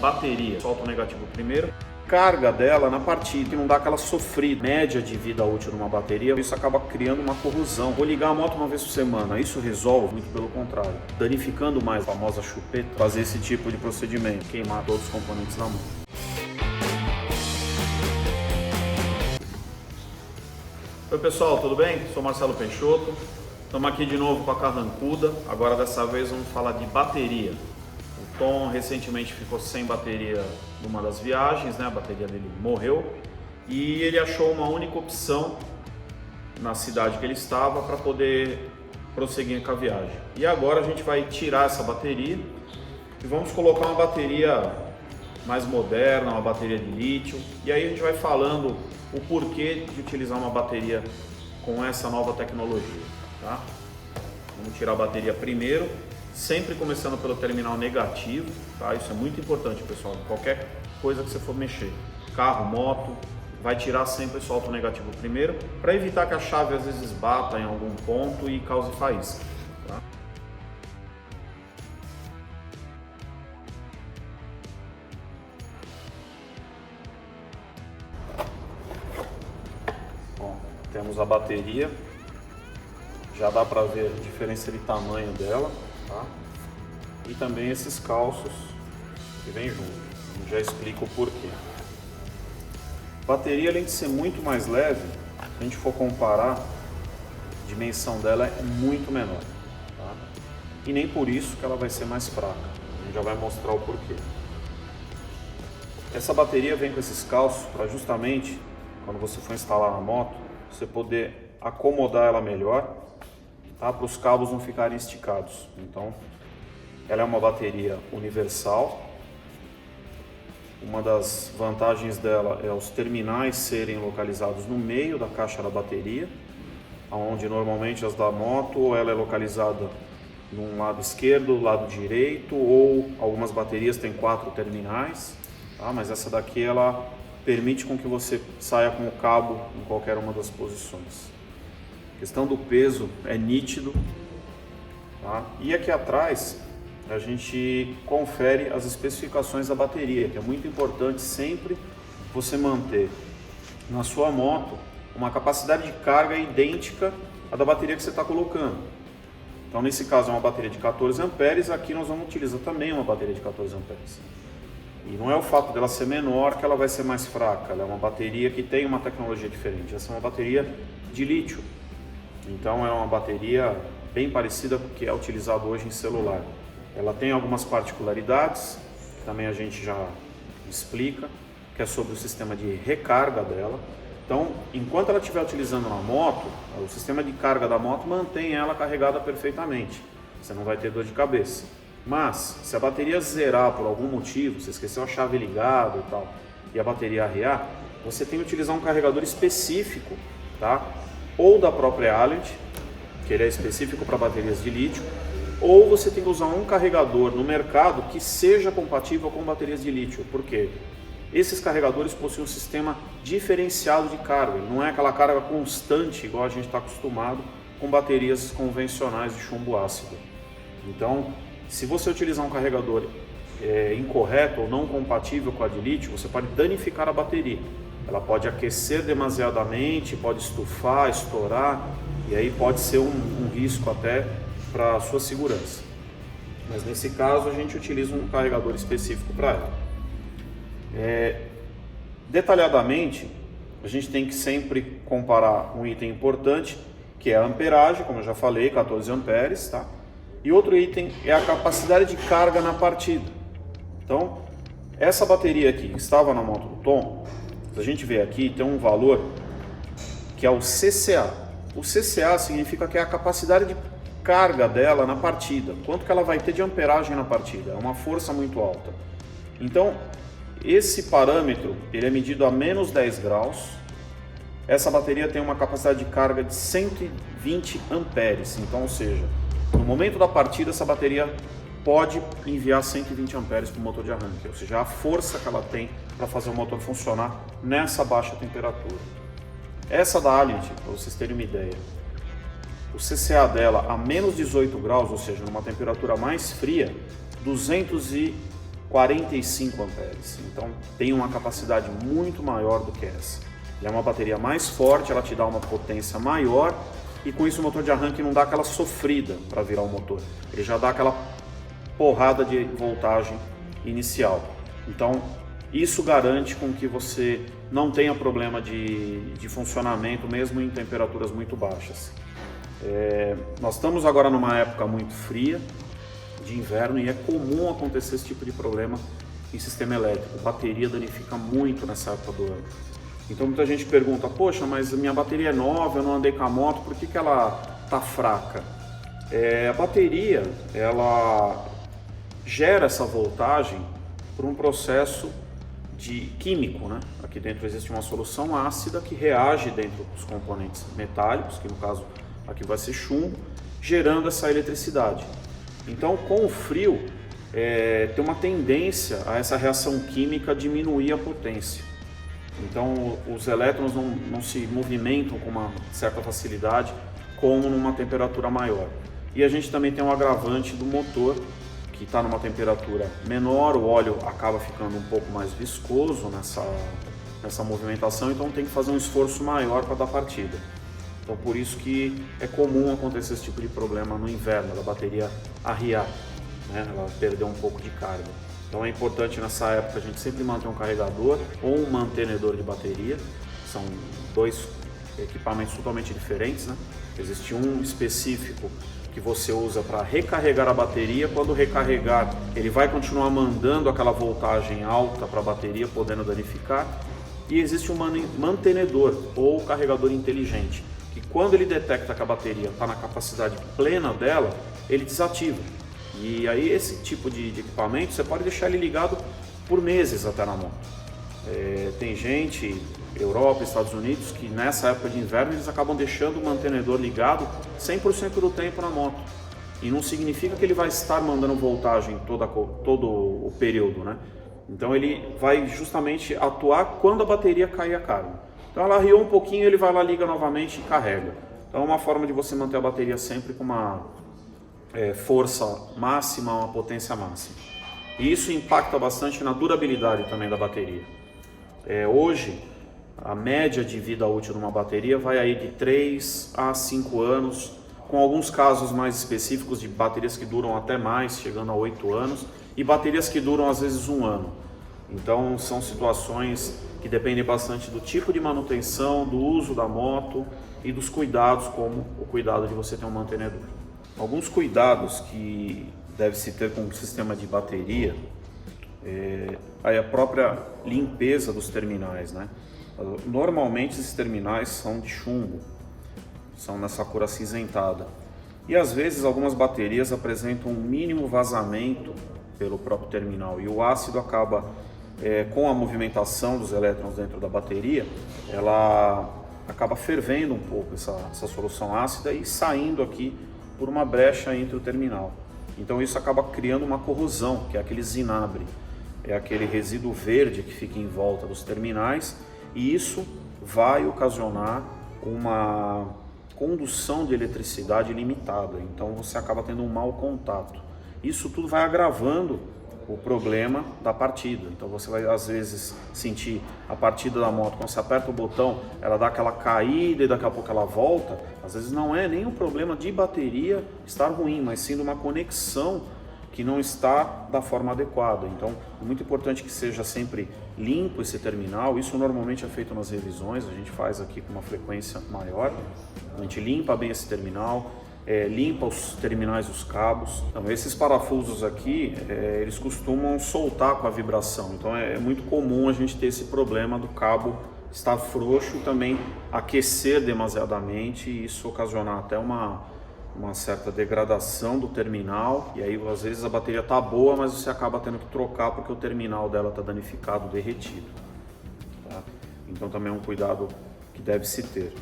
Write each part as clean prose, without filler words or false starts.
bateria, solta o negativo primeiro, carga dela na partida, que não dá aquela sofrida média de vida útil numa bateria, isso acaba criando uma corrosão. Vou ligar a moto uma vez por semana, isso resolve? Muito pelo contrário, danificando mais a famosa chupeta, fazer esse tipo de procedimento, queimar todos os componentes da moto. Oi pessoal, tudo bem? Sou Marcelo Peixoto, estamos aqui de novo com a Carrancuda, agora dessa vez vamos falar de bateria. O Tom recentemente ficou sem bateria numa das viagens, né? A bateria dele morreu e ele achou uma única opção na cidade que ele estava para poder prosseguir com a viagem. E agora a gente vai tirar essa bateria e vamos colocar uma bateria mais moderna, uma bateria de lítio, e aí a gente vai falando o porquê de utilizar uma bateria com essa nova tecnologia, tá? Vamos tirar a bateria primeiro, sempre começando pelo terminal negativo, tá? Isso é muito importante, pessoal. Qualquer coisa que você for mexer, carro, moto, vai tirar sempre o solto negativo primeiro, para evitar que a chave às vezes bata em algum ponto e cause faísca, tá? Bom, temos a bateria. Já dá para ver a diferença de tamanho dela, tá? E também esses calços que vem junto. Eu já explico o porquê. A bateria, além de ser muito mais leve, se a gente for comparar, a dimensão dela é muito menor, tá? E nem por isso que ela vai ser mais fraca. A gente já vai mostrar o porquê. Essa bateria vem com esses calços para justamente, quando você for instalar na moto, você poder acomodar ela melhor, tá? Para os cabos não ficarem esticados. Então, ela é uma bateria universal. Uma das vantagens dela é os terminais serem localizados no meio da caixa da bateria, onde normalmente as da moto ela é localizada no lado esquerdo, lado direito, ou algumas baterias têm 4 terminais, tá? Mas essa daqui ela permite com que você saia com o cabo em qualquer uma das posições. A questão do peso é nítido, tá? E aqui atrás a gente confere as especificações da bateria, que é muito importante sempre você manter na sua moto uma capacidade de carga idêntica à da bateria que você está colocando. Então nesse caso é uma bateria de 14 amperes, aqui nós vamos utilizar também uma bateria de 14 amperes. E não é o fato dela ser menor que ela vai ser mais fraca, ela é uma bateria que tem uma tecnologia diferente. Essa é uma bateria de lítio. Então é uma bateria bem parecida com o que é utilizado hoje em celular. Ela tem algumas particularidades, que também a gente já explica, que é sobre o sistema de recarga dela. Então, enquanto ela estiver utilizando na moto, o sistema de carga da moto mantém ela carregada perfeitamente. Você não vai ter dor de cabeça. Mas, se a bateria zerar por algum motivo, você esqueceu a chave ligada e tal, e a bateria arriar, você tem que utilizar um carregador específico, tá? Ou da própria Alent, que ele é específico para baterias de lítio, ou você tem que usar um carregador no mercado que seja compatível com baterias de lítio. Por quê? Esses carregadores possuem um sistema diferenciado de carga, não é aquela carga constante igual a gente está acostumado com baterias convencionais de chumbo ácido. Então, se você utilizar um carregador incorreto ou não compatível com a de lítio, você pode danificar a bateria. Ela pode aquecer demasiadamente, pode estufar, estourar, e aí pode ser um risco até para a sua segurança. Mas nesse caso a gente utiliza um carregador específico para ela. Detalhadamente, a gente tem que sempre comparar um item importante, que é a amperagem, como eu já falei, 14 amperes, tá? E outro item é a capacidade de carga na partida. Então, essa bateria aqui que estava na moto do Tom, se a gente ver aqui, tem um valor que é o CCA. O CCA significa que é a capacidade de carga dela na partida, quanto que ela vai ter de amperagem na partida, é uma força muito alta. Então, esse parâmetro ele é medido a menos 10 graus. Essa bateria tem uma capacidade de carga de 120 amperes, então, ou seja, no momento da partida essa bateria pode enviar 120 amperes para o motor de arranque, ou seja, a força que ela tem para fazer o motor funcionar nessa baixa temperatura. Essa da Alent, para vocês terem uma ideia, o CCA dela a menos 18 graus, ou seja, numa temperatura mais fria, 211 45 amperes. Então tem uma capacidade muito maior do que essa. Ela é uma bateria mais forte, ela te dá uma potência maior e com isso o motor de arranque não dá aquela sofrida para virar o motor. Ele já dá aquela porrada de voltagem inicial. Então isso garante com que você não tenha problema de funcionamento mesmo em temperaturas muito baixas. Nós estamos agora numa época muito fria de inverno e é comum acontecer esse tipo de problema em sistema elétrico. A bateria danifica muito nessa época do ano. Então muita gente pergunta, poxa, mas minha bateria é nova, eu não andei com a moto, por que ela está fraca? A bateria, ela gera essa voltagem por um processo químico, né? Aqui dentro existe uma solução ácida que reage dentro dos componentes metálicos, que no caso aqui vai ser chumbo, gerando essa eletricidade. Então com o frio tem uma tendência a essa reação química diminuir a potência. Então os elétrons não se movimentam com uma certa facilidade como numa temperatura maior. E a gente também tem um agravante do motor, que está numa temperatura menor, o óleo acaba ficando um pouco mais viscoso nessa movimentação, então tem que fazer um esforço maior para dar partida. Então por isso que é comum acontecer esse tipo de problema no inverno, da bateria arriar, né? Ela perder um pouco de carga. Então é importante nessa época a gente sempre manter um carregador ou um mantenedor de bateria. São dois equipamentos totalmente diferentes, né? Existe um específico que você usa para recarregar a bateria. Quando recarregar, ele vai continuar mandando aquela voltagem alta para a bateria, podendo danificar. E existe um mantenedor ou carregador inteligente, que quando ele detecta que a bateria está na capacidade plena dela, ele desativa. E aí esse tipo de equipamento você pode deixar ele ligado por meses até na moto. Tem gente, Europa, Estados Unidos, que nessa época de inverno eles acabam deixando o mantenedor ligado 100% do tempo na moto. E não significa que ele vai estar mandando voltagem todo o período, né? Então ele vai justamente atuar quando a bateria cair a carga. Então ela arriou um pouquinho, ele vai lá, liga novamente e carrega. Então é uma forma de você manter a bateria sempre com uma força máxima, uma potência máxima. E isso impacta bastante na durabilidade também da bateria. Hoje, a média de vida útil de uma bateria vai aí de 3 a 5 anos, com alguns casos mais específicos de baterias que duram até mais, chegando a 8 anos, e baterias que duram às vezes 1 ano. Então são situações que dependem bastante do tipo de manutenção, do uso da moto e dos cuidados, como o cuidado de você ter um mantenedor. Alguns cuidados que deve-se ter com o sistema de bateria aí a própria limpeza dos terminais, né? Normalmente esses terminais são de chumbo, são nessa cor acinzentada. E às vezes algumas baterias apresentam um mínimo vazamento pelo próprio terminal e o ácido acaba, com a movimentação dos elétrons dentro da bateria, ela acaba fervendo um pouco essa solução ácida e saindo aqui por uma brecha entre o terminal. Então isso acaba criando uma corrosão, que é aquele zinabre. É aquele resíduo verde que fica em volta dos terminais e isso vai ocasionar uma condução de eletricidade limitada. Então você acaba tendo um mau contato. Isso tudo vai agravando o problema da partida. Então você vai às vezes sentir a partida da moto, quando você aperta o botão, ela dá aquela caída e daqui a pouco ela volta. Às vezes não é nem um problema de bateria estar ruim, mas sim de uma conexão que não está da forma adequada. Então é muito importante que seja sempre limpo esse terminal. Isso normalmente é feito nas revisões, a gente faz aqui com uma frequência maior. A gente limpa bem esse terminal, limpa os terminais dos cabos. Então, esses parafusos aqui, eles costumam soltar com a vibração. Então é muito comum a gente ter esse problema do cabo estar frouxo e também aquecer demasiadamente e isso ocasionar até uma certa degradação do terminal, e aí às vezes a bateria está boa, mas você acaba tendo que trocar porque o terminal dela está danificado, derretido. Tá? Então também é um cuidado que deve se ter.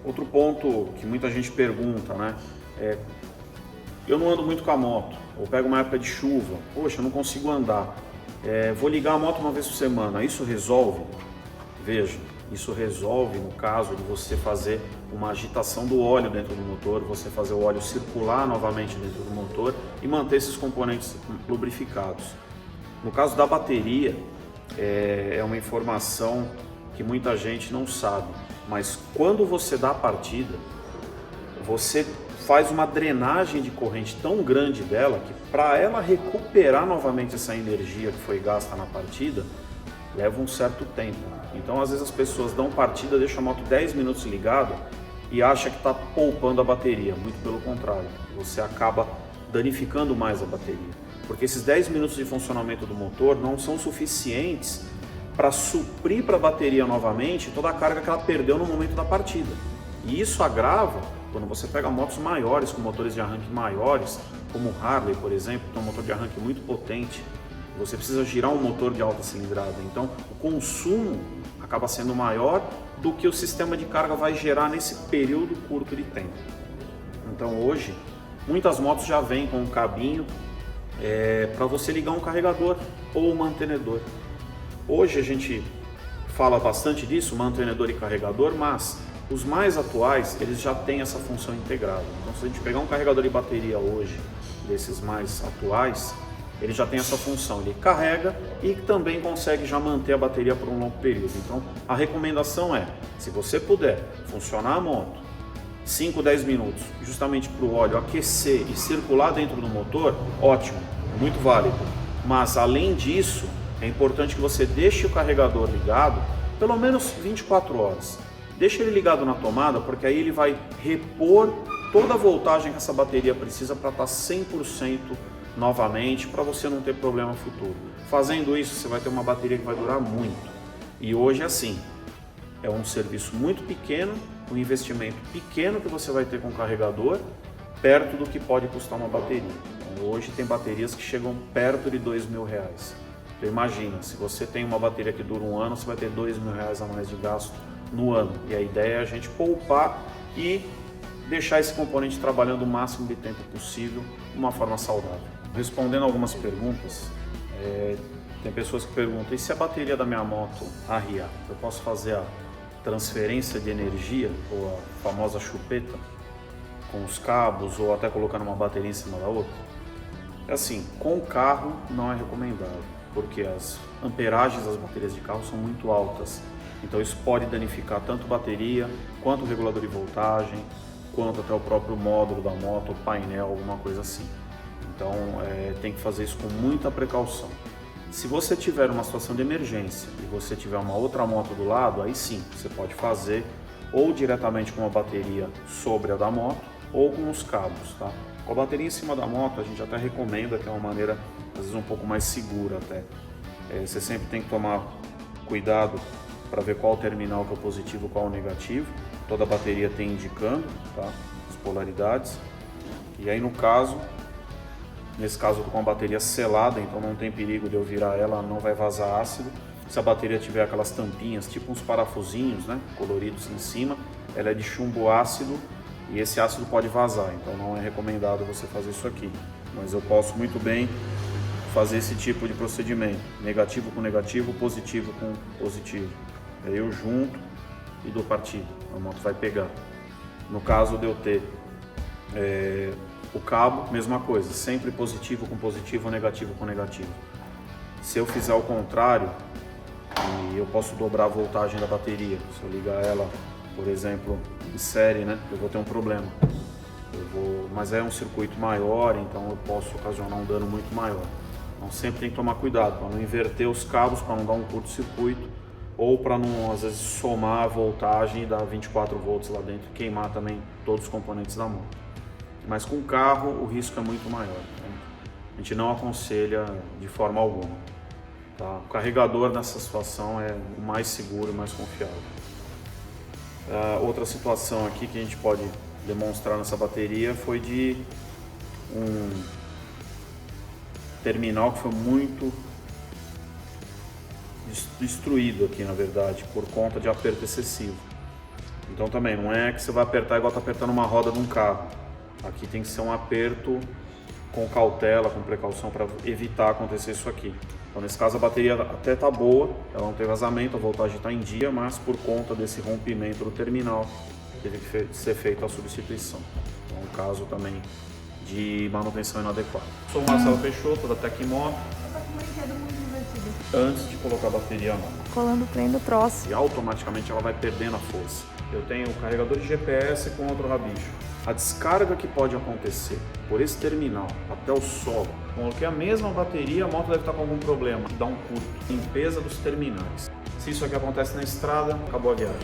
Outro ponto que muita gente pergunta, né? Eu não ando muito com a moto, ou pego uma época de chuva, poxa, eu não consigo andar, vou ligar a moto uma vez por semana, isso resolve? Veja, Isso resolve no caso de você fazer uma agitação do óleo dentro do motor, você fazer o óleo circular novamente dentro do motor e manter esses componentes lubrificados. No caso da bateria, é uma informação que muita gente não sabe, mas quando você dá a partida, você faz uma drenagem de corrente tão grande dela que para ela recuperar novamente essa energia que foi gasta na partida, leva um certo tempo. Então às vezes as pessoas dão partida, deixam a moto 10 minutos ligada e acha que está poupando a bateria. Muito pelo contrário, você acaba danificando mais a bateria. Porque esses 10 minutos de funcionamento do motor não são suficientes para suprir para a bateria novamente toda a carga que ela perdeu no momento da partida. E isso agrava quando você pega motos maiores, com motores de arranque maiores, como o Harley, por exemplo, que tem um motor de arranque muito potente. Você precisa girar um motor de alta cilindrada, então o consumo acaba sendo maior do que o sistema de carga vai gerar nesse período curto de tempo. Então hoje, muitas motos já vêm com um cabinho para você ligar um carregador ou um mantenedor. Hoje a gente fala bastante disso, mantenedor e carregador, mas os mais atuais, eles já têm essa função integrada. Então se a gente pegar um carregador de bateria hoje, desses mais atuais, ele já tem essa função, ele carrega e também consegue já manter a bateria por um longo período. Então a recomendação é, se você puder funcionar a moto 5, 10 minutos, justamente para o óleo aquecer e circular dentro do motor, ótimo, muito válido. Mas além disso, é importante que você deixe o carregador ligado pelo menos 24 horas. Deixa ele ligado na tomada, porque aí ele vai repor toda a voltagem que essa bateria precisa para estar 100% novamente, para você não ter problema futuro. Fazendo isso, você vai ter uma bateria que vai durar muito. E hoje assim, é um serviço muito pequeno, um investimento pequeno que você vai ter com o carregador, perto do que pode custar uma bateria. Então, hoje tem baterias que chegam perto de R$2.000. Então imagina, se você tem uma bateria que dura um ano, você vai ter R$2.000 a mais de gasto no ano. E a ideia é a gente poupar e deixar esse componente trabalhando o máximo de tempo possível de uma forma saudável. Respondendo algumas perguntas, tem pessoas que perguntam, e se a bateria da minha moto arriar, eu posso fazer a transferência de energia, ou a famosa chupeta, com os cabos, ou até colocando uma bateria em cima da outra? É assim, com o carro não é recomendado, porque as amperagens das baterias de carro são muito altas. Então isso pode danificar tanto bateria, quanto o regulador de voltagem, quanto até o próprio módulo da moto, o painel, alguma coisa assim. Então tem que fazer isso com muita precaução. Se você tiver uma situação de emergência e você tiver uma outra moto do lado, aí sim, você pode fazer ou diretamente com uma bateria sobre a da moto ou com os cabos, tá? Com a bateria em cima da moto, a gente até recomenda, que é uma maneira, às vezes, um pouco mais segura até. Você sempre tem que tomar cuidado para ver qual terminal que é o positivo e qual é o negativo. Toda a bateria tem indicando, tá, as polaridades. E aí nesse caso eu tô com a bateria selada, então não tem perigo de eu virar ela, não vai vazar ácido. Se a bateria tiver aquelas tampinhas, tipo uns parafusinhos, né, coloridos em cima, ela é de chumbo ácido e esse ácido pode vazar, então não é recomendado você fazer isso aqui. Mas eu posso muito bem fazer esse tipo de procedimento, negativo com negativo, positivo com positivo. Aí eu junto e dou partida, a moto vai pegar. No caso de eu ter o cabo, mesma coisa, sempre positivo com positivo, negativo com negativo. Se eu fizer o contrário, e eu posso dobrar a voltagem da bateria, se eu ligar ela, por exemplo, em série, né, eu vou ter um problema. Mas é um circuito maior, então eu posso ocasionar um dano muito maior. Então sempre tem que tomar cuidado para não inverter os cabos, para não dar um curto-circuito, ou para não, às vezes, somar a voltagem e dar 24 volts lá dentro e queimar também todos os componentes da moto. Mas com o carro o risco é muito maior, né? A gente não aconselha de forma alguma. Tá? O carregador nessa situação é o mais seguro e mais confiável. Outra situação aqui que a gente pode demonstrar nessa bateria foi de um terminal que foi muito destruído aqui, na verdade, por conta de aperto excessivo. Então também não é que você vai apertar igual está apertando uma roda de um carro. Aqui tem que ser um aperto com cautela, com precaução para evitar acontecer isso aqui. Então nesse caso a bateria até está boa, ela não tem vazamento, a voltagem está em dia, mas por conta desse rompimento do terminal teve que ser feita a substituição. Então um caso também de manutenção inadequada. Sou o Marcelo Peixoto da Tecmoto. Um brinquedo muito divertido. Antes de colocar a bateria nova. Colando o trem no troço. E automaticamente ela vai perdendo a força. Eu tenho o carregador de GPS com outro rabicho. A descarga que pode acontecer por esse terminal até o solo, coloquei a mesma bateria, a moto deve estar com algum problema, dá um curto. Limpeza dos terminais. Se isso aqui acontece na estrada, acabou a viagem.